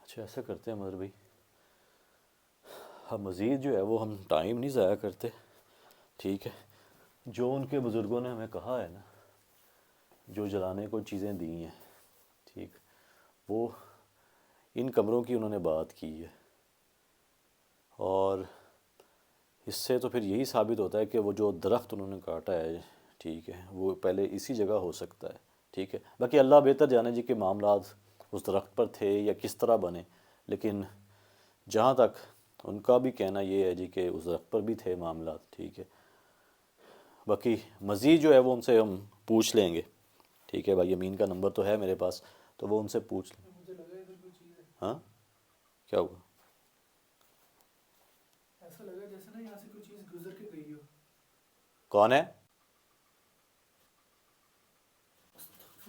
اچھا ایسا کرتے ہیں مدر بھائی، ہم مزید جو ہے وہ ہم ٹائم نہیں ضائع کرتے، ٹھیک ہے؟ جو ان کے بزرگوں نے ہمیں کہا ہے نا، جو جلانے کو چیزیں دی ہیں، ٹھیک، وہ ان کمروں کی انہوں نے بات کی ہے، اور اس سے تو پھر یہی ثابت ہوتا ہے کہ وہ جو درخت انہوں نے کاٹا ہے، ٹھیک ہے، وہ پہلے اسی جگہ ہو سکتا ہے، ٹھیک ہے؟ باقی اللہ بہتر جانے جی کہ معاملات اس درخت پر تھے یا کس طرح بنے، لیکن جہاں تک ان کا بھی کہنا یہ ہے جی کہ اس درخت پر بھی تھے معاملات، ٹھیک ہے؟ باقی مزید جو ہے وہ ان سے ہم پوچھ لیں گے، ٹھیک ہے بھائی؟ امین کا نمبر تو ہے میرے پاس، تو وہ ان سے پوچھ لیں۔ مجھے لگا ادھر کوئی چیز ہے، ہاں کیا ہوا؟ ایسا لگا جیسے نا یہاں سے کوئی چیز گزر کے گئی ہو۔ کون ہے؟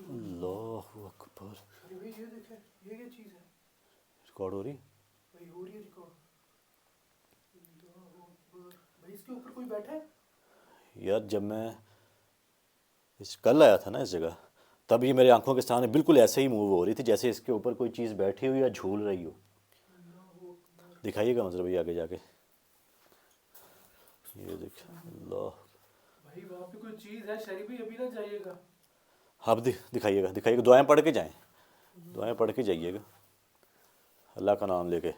اللہ اکبر! ارے بھائی یہ دیکھیں، یہ کیا چیز ہے؟ ریکارڈ ہو رہی؟ بھائی ہو رہی ہے ریکارڈ۔ اللہ اکبر، بھائی اس کے اوپر کوئی بیٹھا ہے؟ یار جب میں کل آیا تھا نا اس جگہ، تب یہ میرے آنکھوں کے سامنے بالکل ایسے ہی موو ہو رہی تھی جیسے اس کے اوپر کوئی چیز بیٹھی ہوئی یا جھول رہی ہو۔ اللہ اکبر، دکھائیے گا مطلب یہ آگے جا کے، یہ دیکھ اللہ! بھائی وہاں پہ کوئی چیز ہے شریف بھائی، ابھی نہ جائیے گا۔ آپ دکھائیے گا، دکھائیے گا، دعائیں پڑھ کے جائیں، دعائیں اللہ پڑھ کے جائیے گا، اللہ کا نام لے کے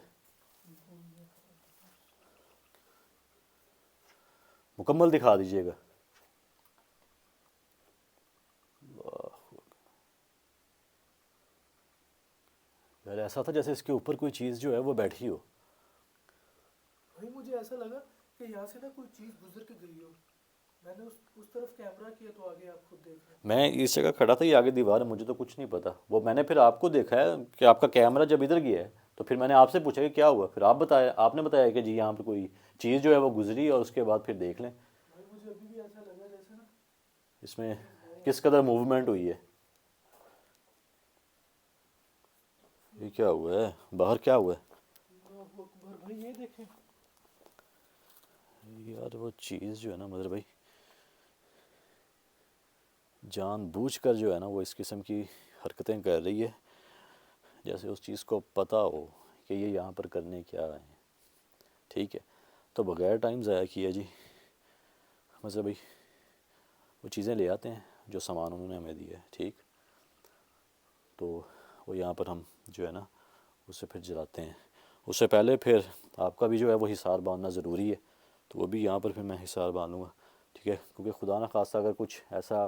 مکمل دکھا دیجیے گا۔ یار ایسا تھا جیسے اس کے اوپر کوئی چیز جو ہے وہ بیٹھی ہو۔ بھائی مجھے ایسا لگا کہ یہاں سے نا کوئی چیز گزر کے گئی ہو، میں نے اس طرف کیمرہ کیا تو آگے آپ خود دیکھ لیں۔ میں اس جگہ کھڑا تھا، یہ آگے دیوار ہے، مجھے تو کچھ نہیں پتا، وہ میں نے پھر آپ کو دیکھا ہے کہ آپ کا کیمرہ جب ادھر گیا ہے تو پھر میں نے آپ سے پوچھا کہ کیا ہوا، پھر آپ نے بتایا کہ جی یہاں پہ کوئی چیز جو ہے وہ گزری، اور اس کے بعد پھر دیکھ لیں بھائی مجھے ابھی بھی ایسا لگا جیسے نا اس کوئی میں چیز ہے یہاں کس پہ۔ قدر موومنٹ ہوئی ہے۔ یہ کیا ہوا ہے باہر، کیا ہوا ہے؟ اللہ اکبر، بھائی یہ دیکھیں۔ یار وہ چیز جو ہے نا مدر بھائی، جان بوجھ کر جو ہے نا وہ اس قسم کی حرکتیں کر رہی ہے جیسے اس چیز کو پتہ ہو کہ یہ یہاں پر کرنے کیا آئے ہیں، ٹھیک ہے؟ تو بغیر ٹائم ضائع کیے جی مطلب بھائی وہ چیزیں لے آتے ہیں جو سامان انہوں نے ہمیں دیا ہے، ٹھیک؟ تو وہ یہاں پر ہم جو ہے نا اسے پھر جلاتے ہیں۔ اس سے پہلے پھر آپ کا بھی جو ہے وہ حصار باندھنا ضروری ہے، تو وہ بھی یہاں پر پھر میں حصار باندھوں گا، ٹھیک ہے؟ کیونکہ خدا نہ خواستہ اگر کچھ ایسا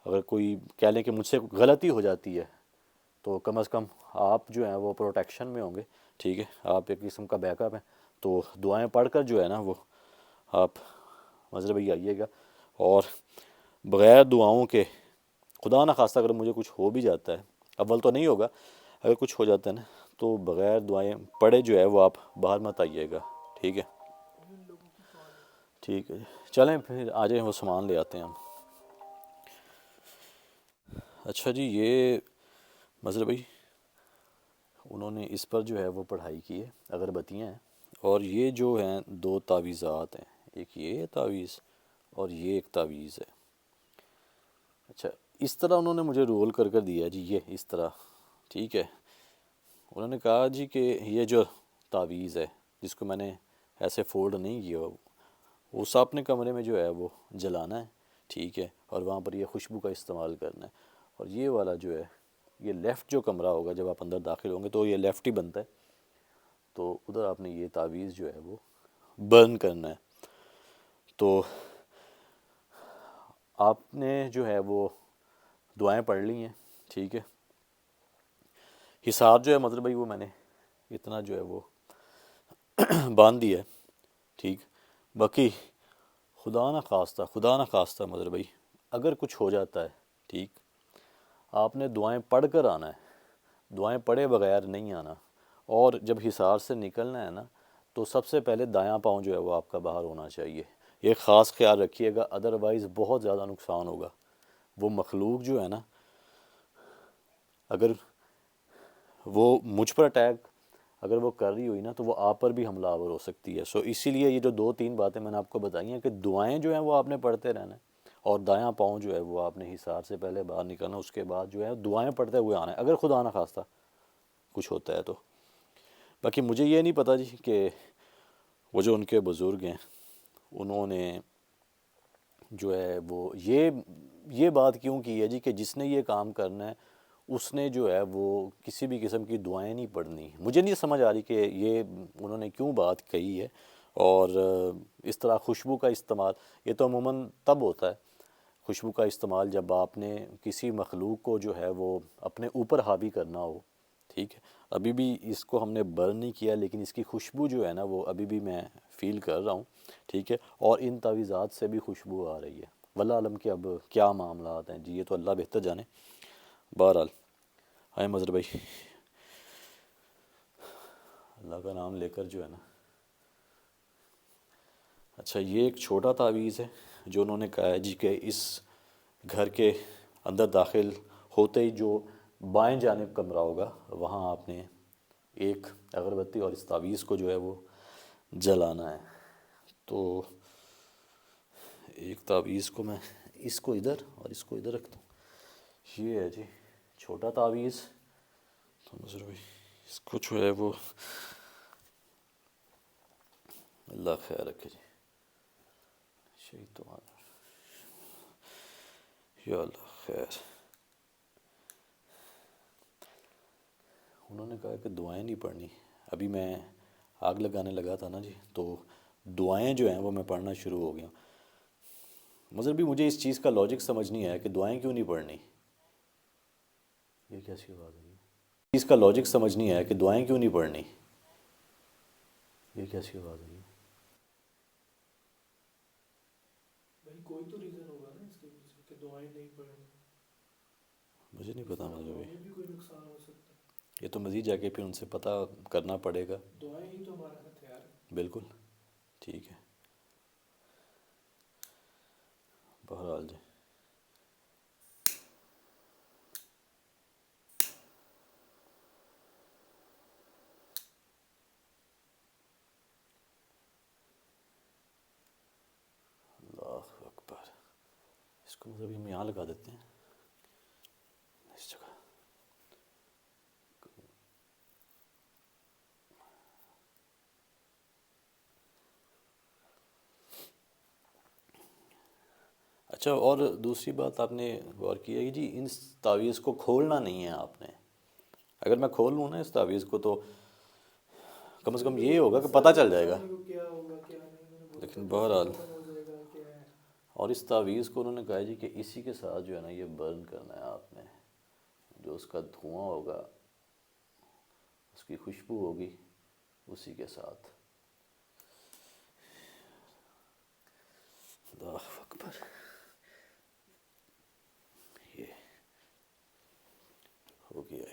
اگر کوئی کہہ لیں کہ مجھ سے غلطی ہو جاتی ہے تو کم از کم آپ جو ہیں وہ پروٹیکشن میں ہوں گے، ٹھیک ہے؟ آپ ایک قسم کا بیک اپ ہیں، تو دعائیں پڑھ کر جو ہے نا وہ آپ مذہب ہی آئیے گا۔ اور بغیر دعاؤں کے خدا نہ خواستہ اگر مجھے کچھ ہو بھی جاتا ہے، اول تو نہیں ہوگا، اگر کچھ ہو جاتا ہے نا تو بغیر دعائیں پڑھے جو ہے وہ آپ باہر مت آئیے گا، ٹھیک ہے؟ ان لوگوں کی کال ہے۔ ٹھیک ہے، چلیں پھر آ جائیں، وہ سامان لے آتے ہیں ہم۔ اچھا جی، یہ مظہر بھائی انہوں نے اس پر جو ہے وہ پڑھائی کی ہے، اگربتیاں ہیں، اور یہ جو ہیں دو تعویذات ہیں، ایک یہ تعویذ اور یہ ایک تعویذ ہے۔ اچھا اس طرح انہوں نے مجھے رول کر دیا جی، یہ اس طرح، ٹھیک ہے؟ انہوں نے کہا جی کہ یہ جو تعویذ ہے جس کو میں نے ایسے فولڈ نہیں کیا، اس اپنے کمرے میں جو ہے وہ جلانا ہے، ٹھیک ہے؟ اور وہاں پر یہ خوشبو کا استعمال کرنا ہے، اور یہ والا جو ہے یہ لیفٹ جو کمرہ ہوگا جب آپ اندر داخل ہوں گے تو یہ لیفٹ ہی بنتا ہے، تو ادھر آپ نے یہ تعویذ جو ہے وہ برن کرنا ہے۔ تو آپ نے جو ہے وہ دعائیں پڑھ لی ہیں، ٹھیک ہے؟ حساب جو ہے مطلب بھائی وہ میں نے اتنا جو ہے وہ باندھ دیا ہے، ٹھیک؟ باقی خدا نہ خواستہ مطلب بھائی اگر کچھ ہو جاتا ہے، ٹھیک، آپ نے دعائیں پڑھ کر آنا ہے، دعائیں پڑھے بغیر نہیں آنا، اور جب حصار سے نکلنا ہے نا تو سب سے پہلے دایاں پاؤں جو ہے وہ آپ کا باہر ہونا چاہیے، یہ خاص خیال رکھیے گا، ادروائز بہت زیادہ نقصان ہوگا۔ وہ مخلوق جو ہے نا اگر وہ مجھ پر اٹیک اگر وہ کر رہی ہوئی نا تو وہ آپ پر بھی حملہ آور ہو سکتی ہے۔ اسی لیے یہ جو دو تین باتیں میں نے آپ کو بتائی ہیں کہ دعائیں جو ہیں وہ آپ نے پڑھتے رہنا ہے، اور دایاں پاؤں جو ہے وہ آپ نے حصار سے پہلے باہر نکلنا، اس کے بعد جو ہے دعائیں پڑھتے ہوئے آنا ہے، اگر خدا نہ خواستہ کچھ ہوتا ہے تو۔ باقی مجھے یہ نہیں پتہ جی کہ وہ جو ان کے بزرگ ہیں انہوں نے جو ہے وہ یہ بات کیوں کی ہے جی کہ جس نے یہ کام کرنا ہے اس نے جو ہے وہ کسی بھی قسم کی دعائیں نہیں پڑھنی۔ مجھے نہیں سمجھ آ رہی کہ یہ انہوں نے کیوں بات کہی ہے۔ اور اس طرح خوشبو کا استعمال یہ تو عموماً تب ہوتا ہے، خوشبو کا استعمال جب آپ نے کسی مخلوق کو جو ہے وہ اپنے اوپر حاوی کرنا ہو، ٹھیک ہے۔ ابھی بھی اس کو ہم نے برن نہیں کیا لیکن اس کی خوشبو جو ہے نا وہ ابھی بھی میں فیل کر رہا ہوں، ٹھیک ہے۔ اور ان تعویذات سے بھی خوشبو آ رہی ہے، واللہ عالم کہ اب کیا معاملات ہیں جی، یہ تو اللہ بہتر جانے۔ بہرحال آئے مظہر بھائی، اللہ کا نام لے کر جو ہے نا، اچھا یہ ایک چھوٹا تعویذ ہے جو انہوں نے کہا ہے جی کہ اس گھر کے اندر داخل ہوتے ہی جو بائیں جانب کمرہ ہوگا وہاں آپ نے ایک اگربتی اور اس تعویذ کو جو ہے وہ جلانا ہے۔ تو ایک تعویذ کو میں اس کو ادھر اور اس کو ادھر رکھتا ہوں، یہ ہے جی چھوٹا تعویذ۔ تو مظہر بھائی اس کو جو ہے وہ اللہ خیر رکھے جی، شیطان یا اللہ خیر۔ انہوں نے کہا کہ دعائیں نہیں پڑھنی، ابھی میں آگ لگانے لگا تھا نا جی تو دعائیں جو ہیں وہ میں پڑھنا شروع ہو گیا۔ مظہر بھی مجھے اس چیز کا لاجک سمجھ نہیں آیا کہ دعائیں کیوں نہیں پڑھنی، یہ کیسی آواز ہے؟ اس چیز کا لاجک سمجھ نہیں آیا کہ دعائیں کیوں نہیں پڑھنی، یہ کیسی آواز ہے؟ بھائی کوئی تو ریزن ہوگا نا اس کے پیچھے کہ دعائیں نہیں پڑھنی، مجھے نہیں پتا مظہر دعاؤں بھائی، میں بھی کوئی نقصان ہو سکتا ہے۔ یہ تو مزید جا کے پھر ان سے پتہ کرنا پڑے گا۔ دعائیں ہی تو ہمارا ہتھیار ہے۔ بالکل ٹھیک ہے، بہرحال جی۔ اللہ اکبر، اس کو مطلب ہم یہاں لگا دیتے ہیں اس جگہ۔ اچھا اور دوسری بات آپ نے غور کی ہے کہ جی ان تعویذ کو کھولنا نہیں ہے آپ نے، اگر میں کھول لوں نا اس تعویذ کو تو کم از کم یہ ہوگا کہ پتہ چل جائے گا، کیا ہوگا کیا نہیں، میں نے بولا تھا لیکن کہ اس سے بہرحال ختم ہو جائے گا کیا ہے۔ اور اس تعویذ کو انہوں نے کہا ہے جی کہ اسی کے ساتھ جو ہے نا یہ برن کرنا ہے آپ نے، جو اس کا دھواں ہوگا اس کی خوشبو ہوگی اسی کے ساتھ۔ اللہ اکبر، یہ ہو گیا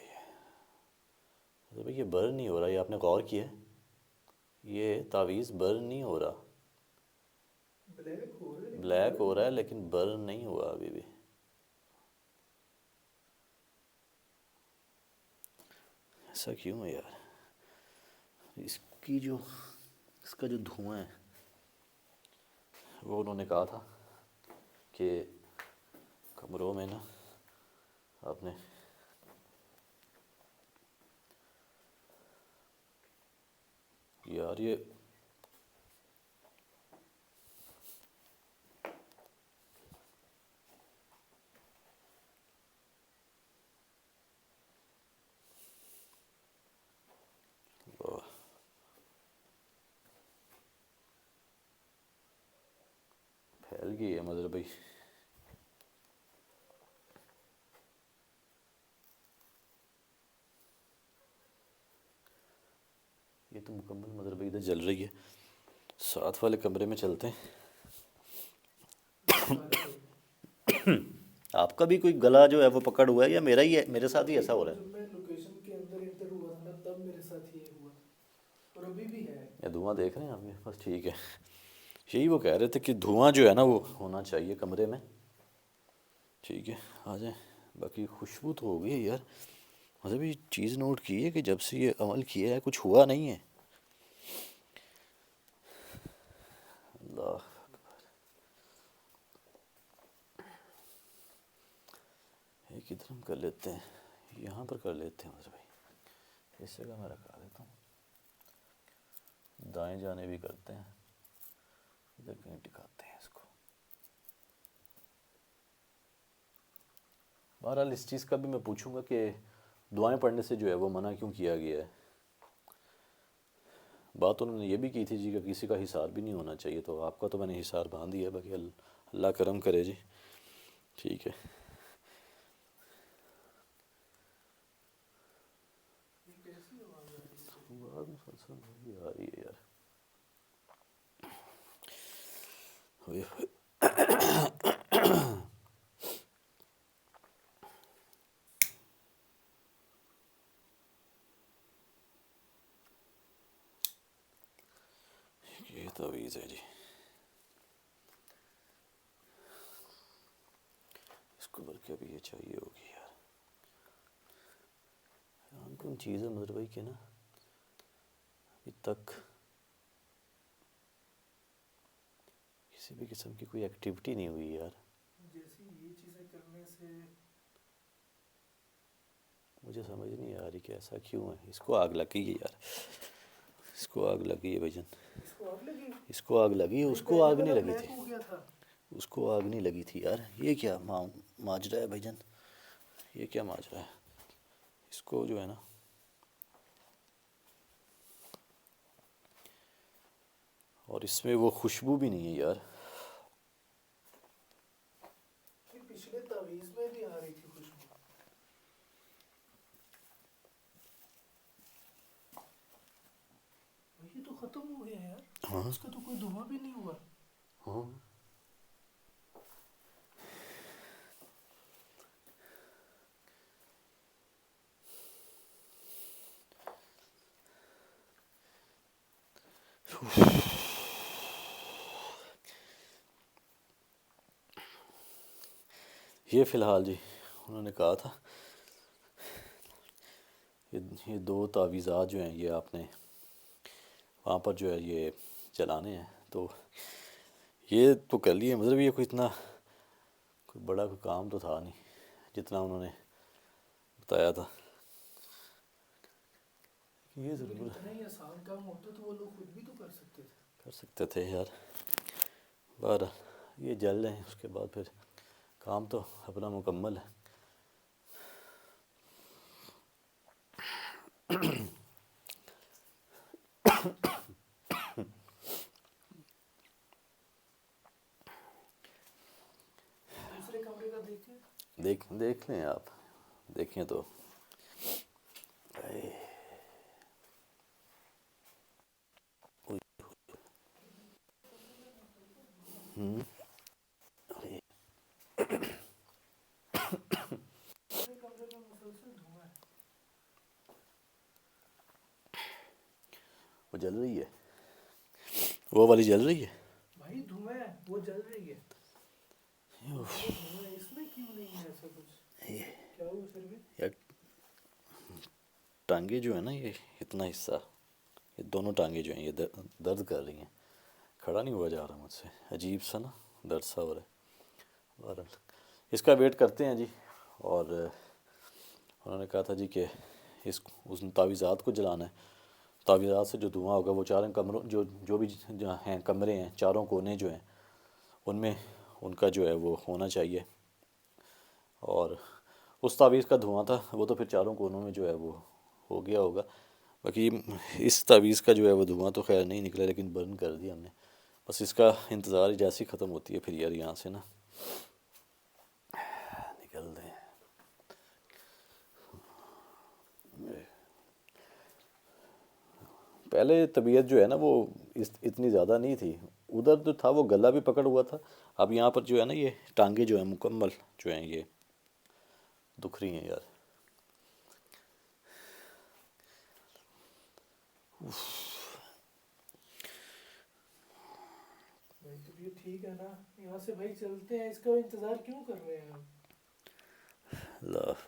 یہ بھائی، یہ برن نہیں ہو رہا، یہ آپ نے غور کیا ہے؟ یہ تعویذ برن نہیں ہو رہا، بلیک ہو رہا ہے لیکن بلیک برن ہو رہا ہے نہیں ہو لیکن برن نہیں ہوا ابھی بھی۔ ایسا کیوں ہے یار؟ اس کا جو دھواں ہے وہ انہوں نے کہا تھا کہ کمروں میں نا آپ نے یار یہ پھیل گئی ہے مظہر بھائی۔ یہ تو مکمل مظہر بھائی ادھر جل رہی ہے، ساتھ والے کمرے میں چلتے ہیں۔ آپ کا بھی کوئی گلا جو ہے وہ پکڑ ہوا ہے یا میرا ہی ہے، میرے ساتھ ہی ایسا ہو رہا جب میں لوکیشن کے اندر انٹر ہوا تھا نا تب میرے ساتھ یہ ہوا تھا، اور ابھی بھی ہے۔ ہے؟ یا دھواں دیکھ رہے ہیں آپ؟ بس ٹھیک ہے، یہی وہ کہہ رہے تھے کہ دھواں جو ہے نا وہ ہونا چاہیے کمرے میں، ٹھیک ہے آ جائیں۔ باقی خوشبو تو ہو گئی ہے یار، مطلب یہ چیز نوٹ کی ہے کہ جب سے یہ عمل کیا ہے کچھ ہوا نہیں ہے۔ اللہ یہ کدھر ہم کر لیتے ہیں, یہاں پر کر لیتے ہیں مظہر بھائی, اس جگہ میں رکھا دیتا ہوں, دائیں جانے بھی کرتے ہیں, ادھر کہیں ٹکاتے ہیں اس کو. بہرحال اس چیز کا بھی میں پوچھوں گا کہ دعائیں پڑھنے سے جو ہے وہ منع کیوں کیا گیا ہے. بات انہوں نے یہ بھی کی تھی جی کہ کسی کا حصار بھی نہیں ہونا چاہیے, تو آپ کا تو میں نے حصار باندھ دیا ہے, باقی اللہ کرم کرے جی. ٹھیک ہے. یہ کیسی آواز آ رہی ہے؟ بات مسلسل وہی آ رہی ہے یار. ہوئے ہوئے. یہ تعویذ ہے جی, اس کو بلکہ ابھی یہ چاہیے ہوگی یار. حیران کن چیز ہے مظہر بھائی کہ نا ابھی تک کسی بھی قسم کی کوئی ایکٹیویٹی نہیں ہوئی یار. جیسی یہ چیزیں کرنے سے مجھے سمجھ نہیں آ رہی کہ ایسا کیوں ہے. اس کو آگ لگ گئی ہے یار, اس کو آگ لگی ہے بھائی جان, اس کو آگ لگی. اس کو آگ لگی ہے, اس کو پہلے آگ نہیں والا لگی تھی, بلیک ہو گیا تھا. اس کو آگ نہیں لگی تھی یار. یہ کیا ماجرا ہے بھائی جان, یہ کیا ماجرا ہے. اس کو جو ہے نا اور اس میں وہ خوشبو بھی نہیں ہے یار. یہ پچھلے تعویذ میں بھی آ رہی تھی خوشبو. یہ تو ختم ہو گیا یار, ہاں اس کا تو کوئی دھواں بھی نہیں ہوا. ہاں. یہ فی الحال جی انہوں نے کہا تھا یہ دو تعویذات جو ہیں یہ آپ نے وہاں پر جو ہے یہ چلانے ہیں. تو یہ تو کر لیے مطلب یہ کوئی اتنا کوئی بڑا کوئی کام تو تھا نہیں جتنا انہوں نے بتایا تھا. یہ اگر ضرور اتنا ہی آسان کام ہوتا تو وہ لوگ خود بھی تو کر سکتے تھے. کر سکتے تھے یار. بہرحال یہ جل رہے ہیں, اس کے بعد پھر کام تو اپنا مکمل ہے. دوسرے کمرے کا دیکھیں. دیکھ لیں آپ, دیکھیں تو دوسرے کمرے میں مسلسل دھواں ہے. وہ جل رہی ہے, وہ والی جل رہی ہے. بھائی دھواں ہے, وہ جل رہی ہے. وہ دھواں ہے, اس میں کیوں نہیں ہے ایسا کچھ. کیا ہوا سر میں؟ یار ٹانگیں جو ہے نا یہ اتنا حصہ, یہ دونوں ٹانگیں جو ہیں یہ درد کر رہی ہیں. کھڑا نہیں ہوا جا رہا مجھ سے, عجیب سا نا درد سا ہو رہا ہے. بہرحال اس کا ویٹ کرتے ہیں جی. اور انہوں نے کہا تھا جی کہ اس تعویذات کو جلانا ہے. تعویذات سے جو دھواں ہوگا وہ چاروں کمروں جو بھی ہیں کمرے ہیں, چاروں کونے جو ہیں ان میں ان کا جو ہے وہ ہونا چاہیے. اور اس تعویذ کا دھواں تھا وہ تو پھر چاروں کونوں میں جو ہے وہ ہو گیا ہوگا. باقی اس تعویذ کا جو ہے وہ دھواں تو خیر نہیں نکلا, لیکن برن کر دیا ہم نے. بس اس کا انتظار جیسی ختم ہوتی ہے پھر یار یہاں سے نا نکل دیں. پہلے طبیعت جو ہے نا وہ اتنی زیادہ نہیں تھی. ادھر جو تھا وہ گلا بھی پکڑ ہوا تھا, اب یہاں پر جو ہے نا یہ ٹانگیں جو ہیں مکمل جو ہیں یہ دکھ رہی ہیں یار. بھائی طبیعت ٹھیک ہے نا, یہاں سے بھائی چلتے ہیں, اس کا انتظار کیوں کر رہے ہیں ہم. اللہ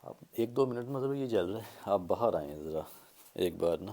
آپ 1-2 منٹ مطلب یہ جل رہے ہیں, آپ باہر آئیں ذرا ایک بار نا.